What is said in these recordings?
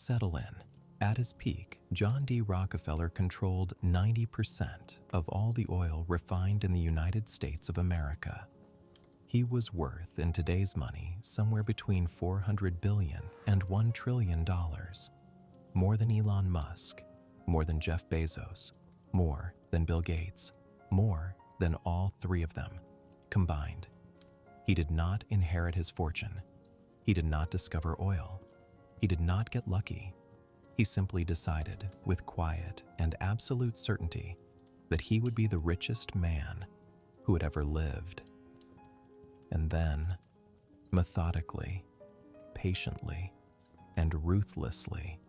settle in. At his peak, John D. Rockefeller controlled 90% of all the oil refined in the United States of America. He was worth, in today's money, somewhere between $400 billion and $1 trillion. More than Elon Musk, more than Jeff Bezos, more than Bill Gates, more than all three of them combined. He did not inherit his fortune. He did not discover oil. He did not get lucky. He simply decided, with quiet and absolute certainty, that he would be the richest man who had ever lived. And then, methodically, patiently, and ruthlessly,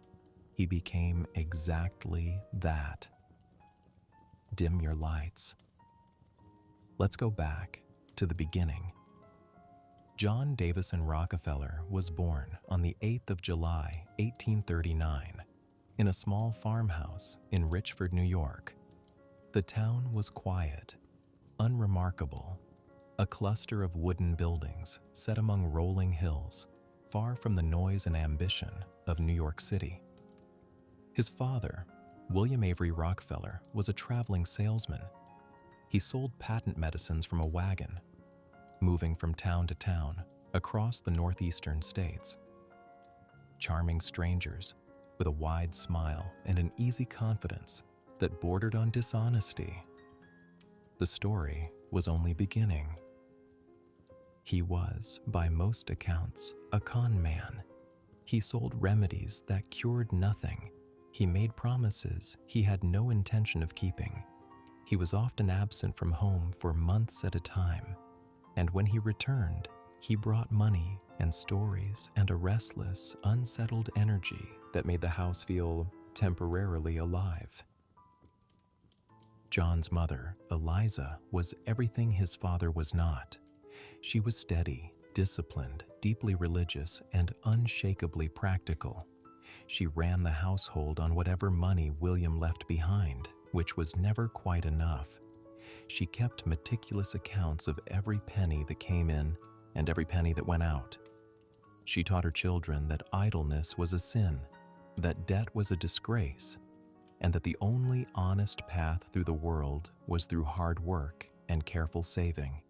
he became exactly that. Dim your lights. Let's go back to the beginning. John Davison Rockefeller was born on the 8th of July, 1839, in a small farmhouse in Richford, New York. The town was quiet, unremarkable, a cluster of wooden buildings set among rolling hills, far from the noise and ambition of New York City. His father, William Avery Rockefeller, was a traveling salesman. He sold patent medicines from a wagon, moving from town to town across the northeastern states. Charming strangers with a wide smile and an easy confidence that bordered on dishonesty. The story was only beginning. He was, by most accounts, a con man. He sold remedies that cured nothing. He made promises he had no intention of keeping. He was often absent from home for months at a time, and when he returned, he brought money and stories and a restless, unsettled energy that made the house feel temporarily alive. John's mother, Eliza, was everything his father was not. She was steady, disciplined, deeply religious, and unshakably practical. She ran the household on whatever money William left behind, which was never quite enough. She kept meticulous accounts of every penny that came in and every penny that went out. She taught her children that idleness was a sin, that debt was a disgrace, and that the only honest path through the world was through hard work and careful saving.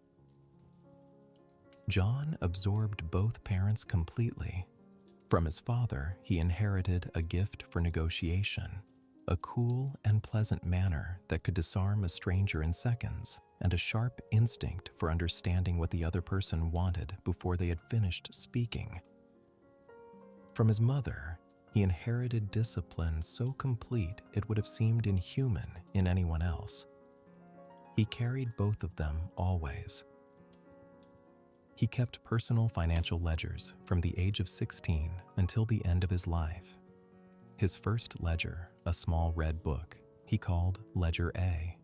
John absorbed both parents completely. From his father, he inherited a gift for negotiation, a cool and pleasant manner that could disarm a stranger in seconds, and a sharp instinct for understanding what the other person wanted before they had finished speaking. From his mother, he inherited discipline so complete it would have seemed inhuman in anyone else. He carried both of them always. He kept personal financial ledgers from the age of 16 until the end of his life. His first ledger, a small red book, he called Ledger A.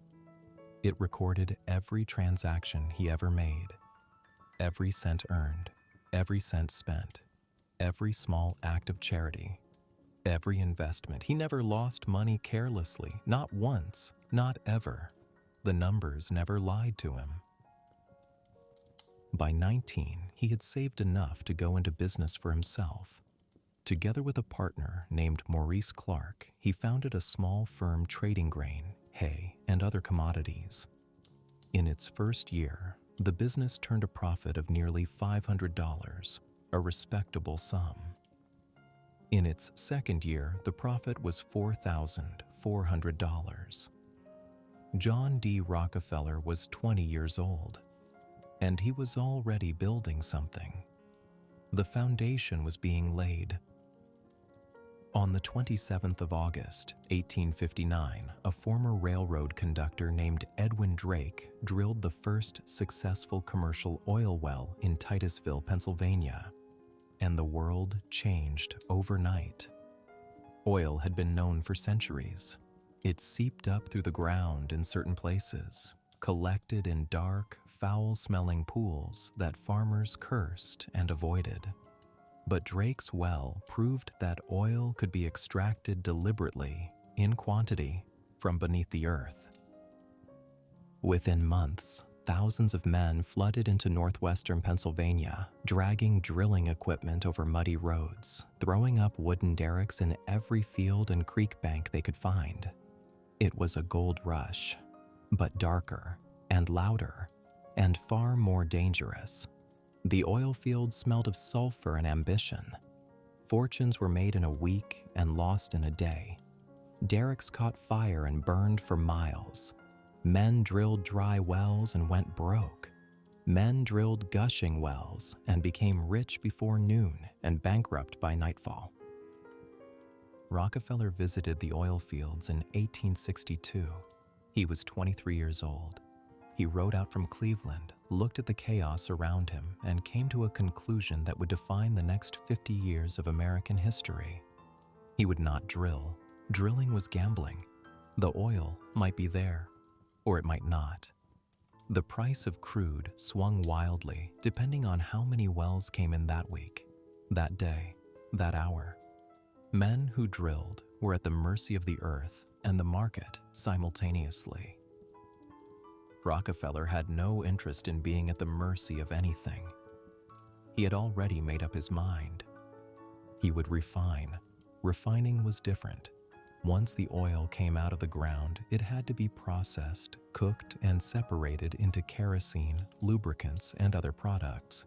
It recorded every transaction he ever made, every cent earned, every cent spent, every small act of charity, every investment. He never lost money carelessly, not once, not ever. The numbers never lied to him. By 19, he had saved enough to go into business for himself. Together with a partner named Maurice Clark, he founded a small firm trading grain, hay, and other commodities. In its first year, the business turned a profit of nearly $500, a respectable sum. In its second year, the profit was $4,400. John D. Rockefeller was 20 years old, and he was already building something. The foundation was being laid. On the 27th of August, 1859, a former railroad conductor named Edwin Drake drilled the first successful commercial oil well in Titusville, Pennsylvania, and the world changed overnight. Oil had been known for centuries. It seeped up through the ground in certain places, collected in dark, foul-smelling pools that farmers cursed and avoided. But Drake's well proved that oil could be extracted deliberately, in quantity, from beneath the earth. Within months, thousands of men flooded into northwestern Pennsylvania, dragging drilling equipment over muddy roads, throwing up wooden derricks in every field and creek bank they could find. It was a gold rush, but darker and louder and far more dangerous. The oil fields smelled of sulfur and ambition. Fortunes were made in a week and lost in a day. Derricks caught fire and burned for miles. Men drilled dry wells and went broke. Men drilled gushing wells and became rich before noon and bankrupt by nightfall. Rockefeller visited the oil fields in 1862. He was 23 years old. He rode out from Cleveland, looked at the chaos around him, and came to a conclusion that would define the next 50 years of American history. He would not drill. Drilling was gambling. The oil might be there, or it might not. The price of crude swung wildly depending on how many wells came in that week, that day, that hour. Men who drilled were at the mercy of the earth and the market simultaneously. Rockefeller had no interest in being at the mercy of anything. He had already made up his mind. He would refine. Refining was different. Once the oil came out of the ground, it had to be processed, cooked, and separated into kerosene, lubricants, and other products.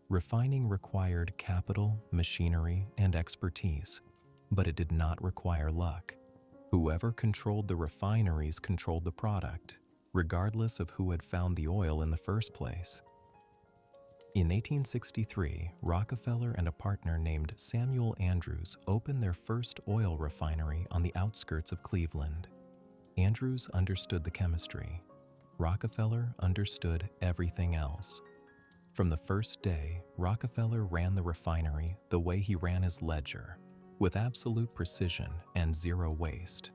Refining required capital, machinery, and expertise, but it did not require luck. Whoever controlled the refineries controlled the product, regardless of who had found the oil in the first place. In 1863, Rockefeller and a partner named Samuel Andrews opened their first oil refinery on the outskirts of Cleveland. Andrews understood the chemistry. Rockefeller understood everything else. From the first day, Rockefeller ran the refinery the way he ran his ledger, with absolute precision and zero waste.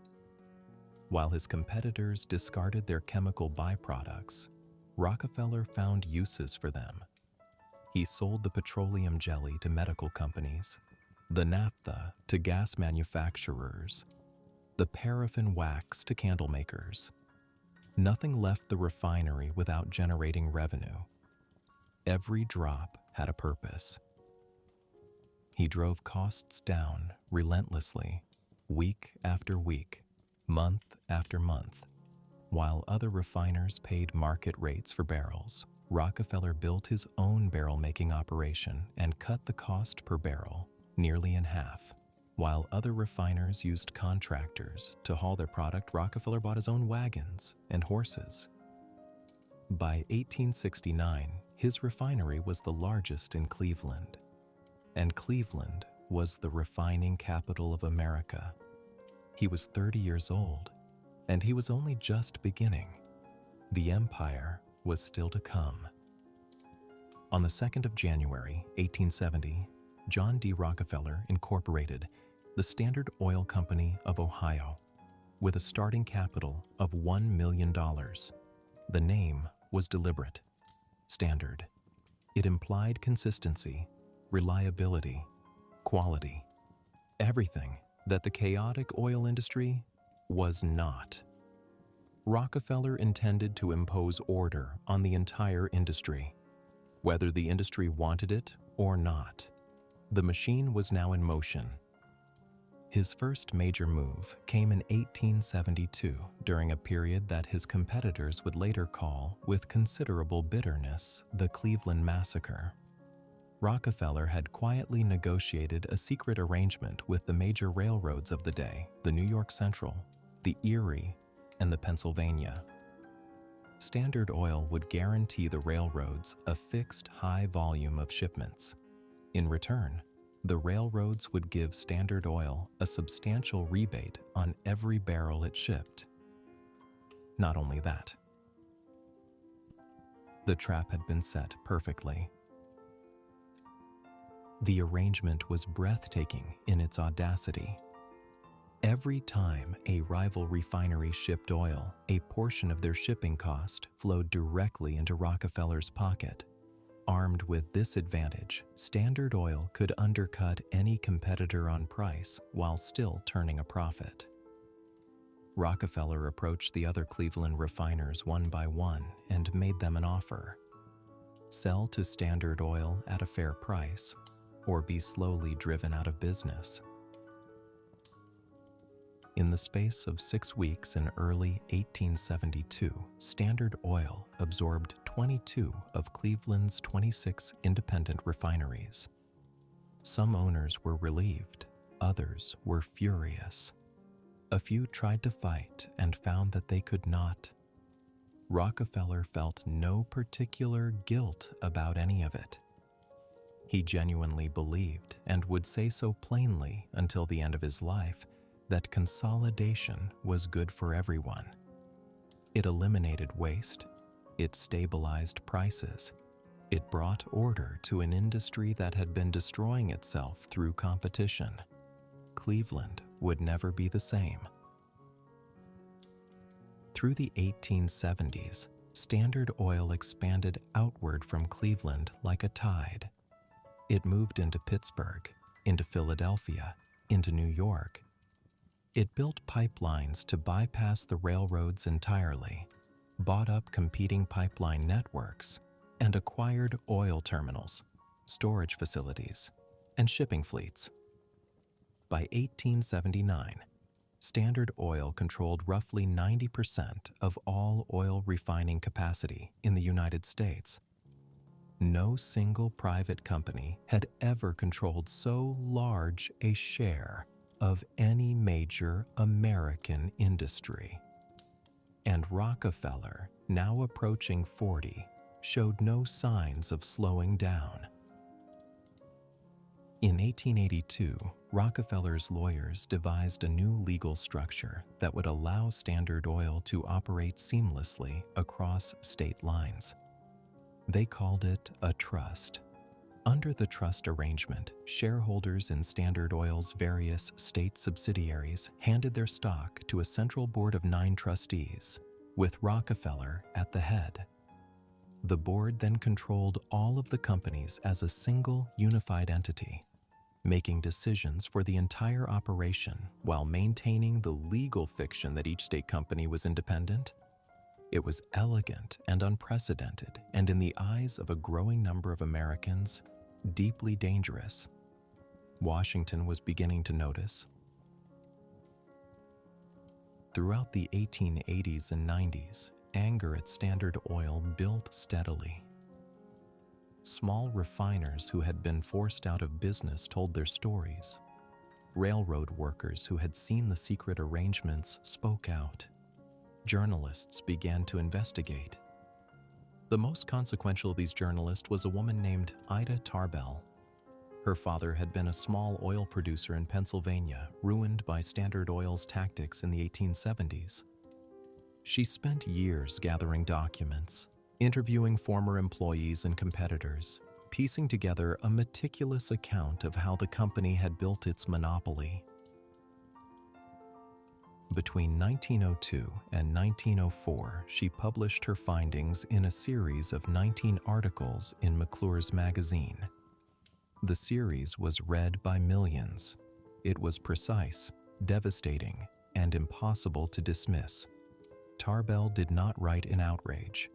While his competitors discarded their chemical byproducts, Rockefeller found uses for them. He sold the petroleum jelly to medical companies, the naphtha to gas manufacturers, the paraffin wax to candle makers. Nothing left the refinery without generating revenue. Every drop had a purpose. He drove costs down relentlessly, week after week, month after month. While other refiners paid market rates for barrels, Rockefeller built his own barrel-making operation and cut the cost per barrel nearly in half. While other refiners used contractors to haul their product, Rockefeller bought his own wagons and horses. By 1869, his refinery was the largest in Cleveland, and Cleveland was the refining capital of America. He was 30 years old, and he was only just beginning. The empire was still to come. On the 2nd of January, 1870, John D. Rockefeller incorporated the Standard Oil Company of Ohio with a starting capital of $1 million. The name was deliberate. Standard. It implied consistency, reliability, quality, everything that the chaotic oil industry was not. Rockefeller intended to impose order on the entire industry, whether the industry wanted it or not. The machine was now in motion. His first major move came in 1872 during a period that his competitors would later call, with considerable bitterness, the Cleveland Massacre. Rockefeller had quietly negotiated a secret arrangement with the major railroads of the day, the New York Central, the Erie, and the Pennsylvania. Standard Oil would guarantee the railroads a fixed high volume of shipments. In return, the railroads would give Standard Oil a substantial rebate on every barrel it shipped. Not only that, the trap had been set perfectly. The arrangement was breathtaking in its audacity. Every time a rival refinery shipped oil, a portion of their shipping cost flowed directly into Rockefeller's pocket. Armed with this advantage, Standard Oil could undercut any competitor on price while still turning a profit. Rockefeller approached the other Cleveland refiners one by one and made them an offer. Sell to Standard Oil at a fair price, or be slowly driven out of business. In the space of 6 weeks in early 1872, Standard Oil absorbed 22 of Cleveland's 26 independent refineries. Some owners were relieved, others were furious. A few tried to fight and found that they could not. Rockefeller felt no particular guilt about any of it. He genuinely believed, and would say so plainly until the end of his life, that consolidation was good for everyone. It eliminated waste, it stabilized prices, it brought order to an industry that had been destroying itself through competition. Cleveland would never be the same. Through the 1870s, Standard Oil expanded outward from Cleveland like a tide. It moved into Pittsburgh, into Philadelphia, into New York. It built pipelines to bypass the railroads entirely, bought up competing pipeline networks, and acquired oil terminals, storage facilities, and shipping fleets. By 1879, Standard Oil controlled roughly 90% of all oil refining capacity in the United States. No single private company had ever controlled so large a share of any major American industry. And Rockefeller, now approaching 40, showed no signs of slowing down. In 1882, Rockefeller's lawyers devised a new legal structure that would allow Standard Oil to operate seamlessly across state lines. They called it a trust. Under the trust arrangement, shareholders in Standard Oil's various state subsidiaries handed their stock to a central board of 9 trustees, with Rockefeller at the head. The board then controlled all of the companies as a single unified entity, making decisions for the entire operation while maintaining the legal fiction that each state company was independent. It was elegant and unprecedented, and in the eyes of a growing number of Americans, deeply dangerous. Washington was beginning to notice. Throughout the 1880s and 90s, anger at Standard Oil built steadily. Small refiners who had been forced out of business told their stories. Railroad workers who had seen the secret arrangements spoke out. Journalists began to investigate. The most consequential of these journalists was a woman named Ida Tarbell. Her father had been a small oil producer in Pennsylvania, ruined by Standard Oil's tactics in the 1870s. She spent years gathering documents, interviewing former employees and competitors, piecing together a meticulous account of how the company had built its monopoly. Between 1902 and 1904, she published her findings in a series of 19 articles in McClure's magazine. The series was read by millions. It was precise, devastating, and impossible to dismiss. Tarbell did not write in outrage.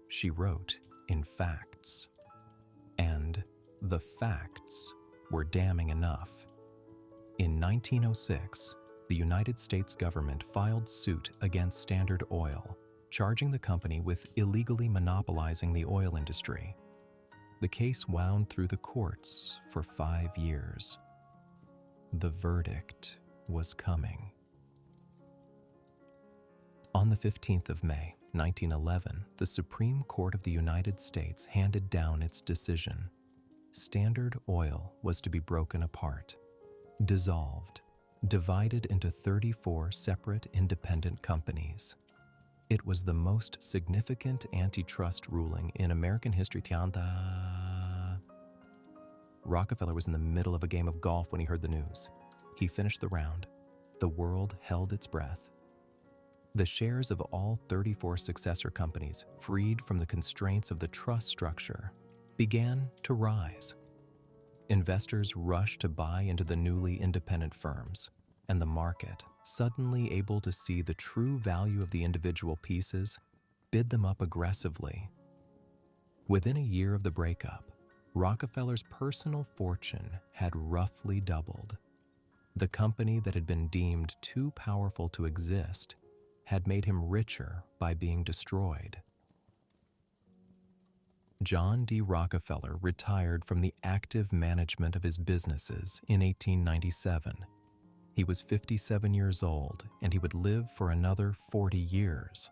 She wrote in facts. And the facts were damning enough. In 1906, the United States government filed suit against Standard Oil, charging the company with illegally monopolizing the oil industry. The case wound through the courts for 5 years. The verdict was coming. On the 15th of May, 1911, the Supreme Court of the United States handed down its decision. Standard Oil was to be broken apart, dissolved, divided into 34 separate independent companies. It was the most significant antitrust ruling in American history. Rockefeller was in the middle of a game of golf when he heard the news. He finished the round. The world held its breath. The shares of all 34 successor companies, freed from the constraints of the trust structure, began to rise. Investors rushed to buy into the newly independent firms, and the market, suddenly able to see the true value of the individual pieces, bid them up aggressively. Within a year of the breakup, Rockefeller's personal fortune had roughly doubled. The company that had been deemed too powerful to exist had made him richer by being destroyed. John D. Rockefeller retired from the active management of his businesses in 1897. He was 57 years old, and he would live for another 40 years.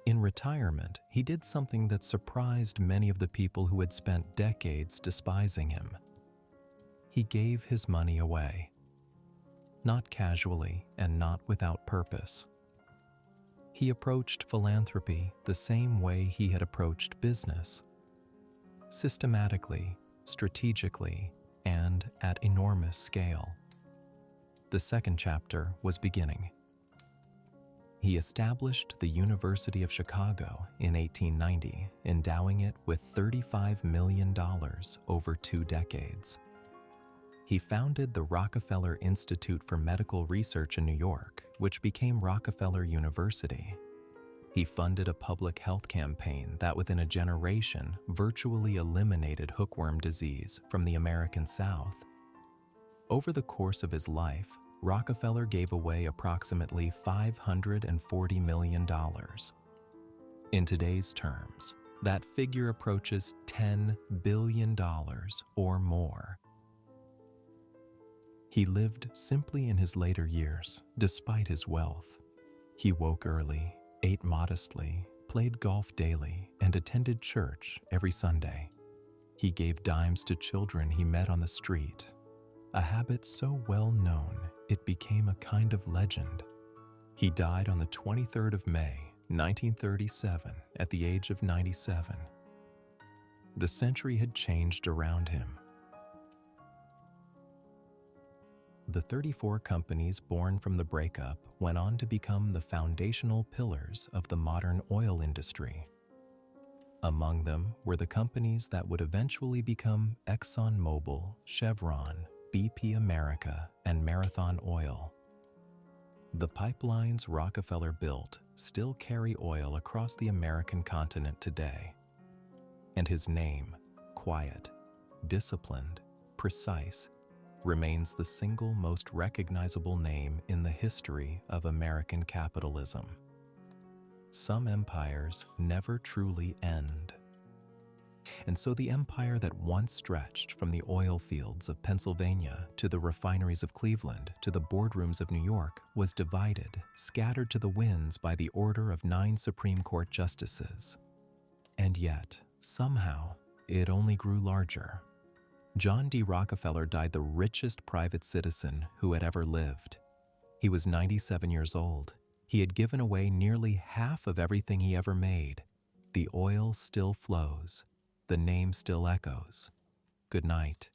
In retirement, he did something that surprised many of the people who had spent decades despising him. He gave his money away. Not casually and not without purpose. He approached philanthropy the same way he had approached business. Systematically, strategically, and at enormous scale. The second chapter was beginning. He established the University of Chicago in 1890, endowing it with $35 million over 2 decades. He founded the Rockefeller Institute for Medical Research in New York, which became Rockefeller University. He funded a public health campaign that within a generation virtually eliminated hookworm disease from the American South. Over the course of his life, Rockefeller gave away approximately $540 million. In today's terms, that figure approaches $10 billion or more. He lived simply in his later years, despite his wealth. He woke early, ate modestly, played golf daily, and attended church every Sunday. He gave dimes to children he met on the street, a habit so well known it became a kind of legend. He died on the 23rd of May, 1937, at the age of 97. The century had changed around him. The 34 companies born from the breakup went on to become the foundational pillars of the modern oil industry. Among them were the companies that would eventually become ExxonMobil, Chevron, BP America, and Marathon Oil. The pipelines Rockefeller built still carry oil across the American continent today. And his name, quiet, disciplined, precise, remains the single most recognizable name in the history of American capitalism. Some empires never truly end. And so the empire that once stretched from the oil fields of Pennsylvania to the refineries of Cleveland to the boardrooms of New York was divided, scattered to the winds by the order of 9 Supreme Court justices. And yet, somehow, it only grew larger. John D. Rockefeller died the richest private citizen who had ever lived. He was 97 years old. He had given away nearly half of everything he ever made. The oil still flows. The name still echoes. Good night.